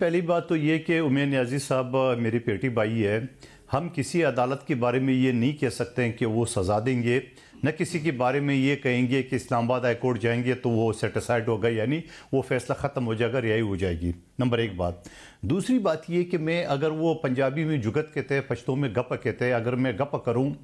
पहली बात तो ये कि उमैर नियाज़ी साहब मेरी पेटी भाई है। हम किसी अदालत के बारे में ये नहीं कह सकते हैं कि वो सज़ा देंगे, न किसी के बारे में ये कहेंगे कि इस्लामाबाद हाई कोर्ट जाएंगे तो वो सेटिस्फाइड होगा, यानी वो फैसला ख़त्म हो जाएगा, रिहाई हो जाएगी। नंबर एक बात। दूसरी बात ये कि मैं अगर वो पंजाबी में जुगत कहते हैं, पश्तो में गप कहते हैं, अगर मैं गप करूँ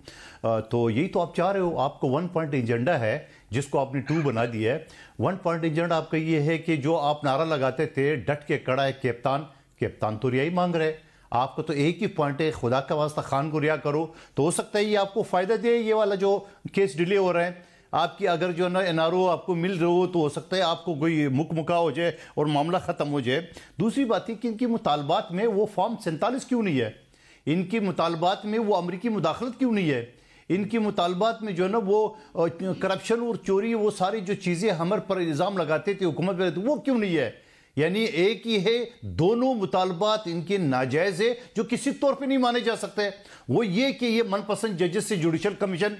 तो यही तो आप चाह रहे हो। आपको 1 पॉइंट एजेंडा है जिसको आपने 2 बना दिया है। 1 पॉइंट एजेंडा आपका ये है कि जो आप नारा लगाते थे डट के कड़ा है कप्तान, कप्तान तो रिहाई मांग रहे। आपको तो एक ही पॉइंट है, खुदा का वास्ता खान को रिहा करो। तो हो सकता है ये आपको फ़ायदा दे, ये वाला जो केस डिले हो रहे हैं आपकी, अगर जो है ना एनआरओ आपको मिल रहे हो तो हो सकता है आपको कोई मुकमुका हो जाए और मामला ख़त्म हो जाए। दूसरी बात है कि इनकी मुतालबात में वो फॉर्म 47 क्यों नहीं है, इनकी मुतालबात में वो अमरीकी मुदाखलत क्यों नहीं है, इनकी मुतालबात में जो है ना वो करप्शन और चोरी, वो सारी जो चीज़ें हमारे पर इल्ज़ाम लगाते थे हुकूमत पर, वो क्यों नहीं है। यानी एक ही है, दोनों मुतालबात इनके नाजायज़ है जो किसी तौर पे नहीं माने जा सकते। वो ये कि ये मनपसंद जजेस से जुडिशल कमीशन,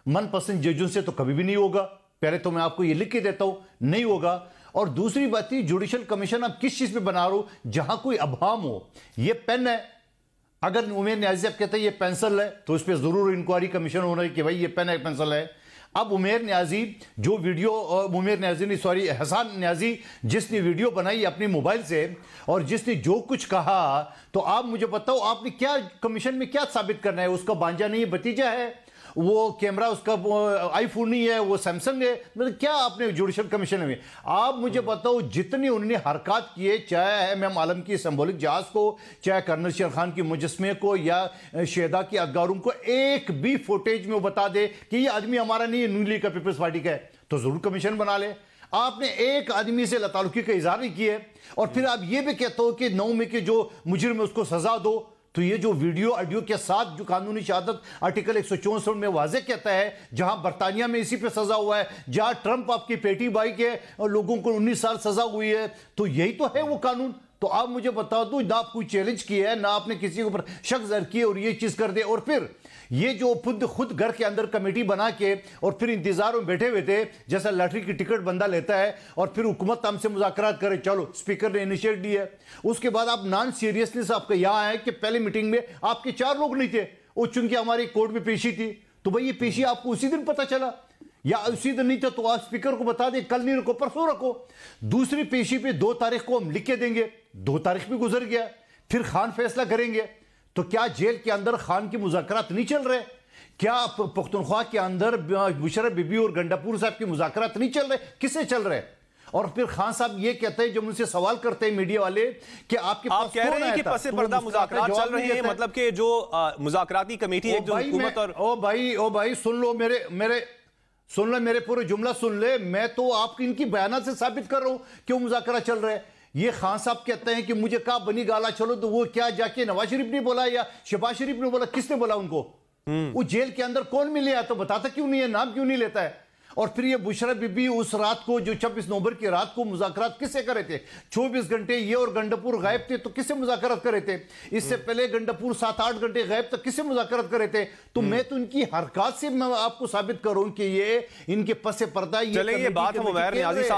मनपसंद जजों से तो कभी भी नहीं होगा। पहले तो मैं आपको ये लिख के देता हूं, नहीं होगा। और दूसरी बात है, जुडिशल कमीशन आप किस चीज़ पे बना रहे हो, जहां कोई अभाम हो। ये पेन है, अगर उमैर नियाज़ी साहब कहते हैं ये पेंसिल है तो उस पर ज़रूर इंक्वायरी कमीशन होना है कि भाई ये पेन है पेंसिल है। अब उमैर नियाज़ी जो वीडियो, उमैर नियाज़ी नहीं सॉरी एहसान नियाज़ी, जिसने वीडियो बनाई अपनी मोबाइल से और जिसने जो कुछ कहा, तो आप मुझे बताओ आपने क्या कमीशन में क्या साबित करना है। उसका भांजा नहीं है, भतीजा है, वो कैमरा उसका आईफोन नहीं है, वो सैमसंग है, मतलब क्या आपने जुडिशल कमीशन में। आप मुझे बताओ जितनी उन्होंने हरकत किए, चाहे एम आलम की सिंबॉलिक जहाज को, चाहे कर्नल शेर खान की मुजस्मे को या शहदा की अदगारों को, एक भी फुटेज में वो बता दे कि ये आदमी हमारा नहीं है, नून लीग का पीपल्स पार्टी का है, तो जरूर कमीशन बना ले। आपने एक आदमी से लतालुकी का इजहार नहीं किया और फिर आप ये भी कहते हो कि 9 में के जो मुजरिम है उसको सजा दो। तो ये जो वीडियो ऑडियो के साथ जो कानूनी शहादत आर्टिकल 164 में वाज़ेह कहता है, जहां बरतानिया में इसी पे सजा हुआ है, जहां ट्रंप आपकी पेटी बाई के लोगों को 19 साल सजा हुई है, तो यही तो है वो कानून। तो आप मुझे बता दो, ना आप कोई चैलेंज किया है, ना आपने किसी के ऊपर शक ज़र किए और ये चीज़ कर दे। और फिर ये जो खुद घर के अंदर कमेटी बना के और फिर इंतजार में बैठे हुए थे, जैसा लॉटरी की टिकट बंदा लेता है और फिर हुकूमत हमसे मुज़ाकरात करे, चलो स्पीकर ने इनिशिएट दी है। उसके बाद आप नॉन सीरियसनेस आपका यहाँ है कि पहले मीटिंग में आपके 4 लोग नहीं थे, वो चूंकि हमारी कोर्ट में पेशी थी, तो भाई ये पेशी आपको उसी दिन पता चला या उसी दिन नहीं था, तो आप स्पीकर को बता दें कल नहीं रखो परसों रखो। दूसरी पेशी पे 2 तारीख को हम लिख के देंगे, 2 तारीख भी गुजर गया, फिर खान फैसला करेंगे। तो क्या जेल के अंदर खान की मुज़ाकरात नहीं चल रहे? क्या पख्तूनख्वा के अंदर मुशर्रफ बीबी और गंडापुर साहब की मुज़ाकरात नहीं चल रहे? किससे चल रहे? और फिर खान साहब ये कहते हैं, जब उनसे सवाल करते हैं मीडिया वाले कि आपके पास कह रहे हैं कि पसे पर्दा मुज़ाकरात चल रहे हैं, मतलब कि जो मुज़ाकराती कमेटी एक जो हुकूमत और ओ भाई सुन लो मेरे पूरे जुमला सुन ले। मैं तो आपकी इनकी बयानात से साबित कर रहा हूं क्यों मुज़ाकरा चल रहा है। ये खान साहब कहते हैं कि मुझे कहा बनी गाला चलो, तो वो क्या जाके नवाज शरीफ ने बोला या शहबाज शरीफ ने बोला, किसने बोला उनको? वो जेल के अंदर कौन मिले या तो बताता क्यों नहीं है, नाम क्यों नहीं लेता है? और फिर ये बुशरा बीबी उस रात को जो 26 नवंबर की रात को मुज़ाकरात किससे करे थे? 24 घंटे ये और गंडापुर गायब थे, तो किससे मुज़ाकरात करे थे? इससे पहले गंडापुर 7-8 घंटे गायब, तो किससे मुज़ाकरात करे थे? तो मैं तो इनकी हरकत से मैं आपको साबित करूं कि ये इनके पसे पर्दा, ये बात हम उमैर नियाज़ी साहब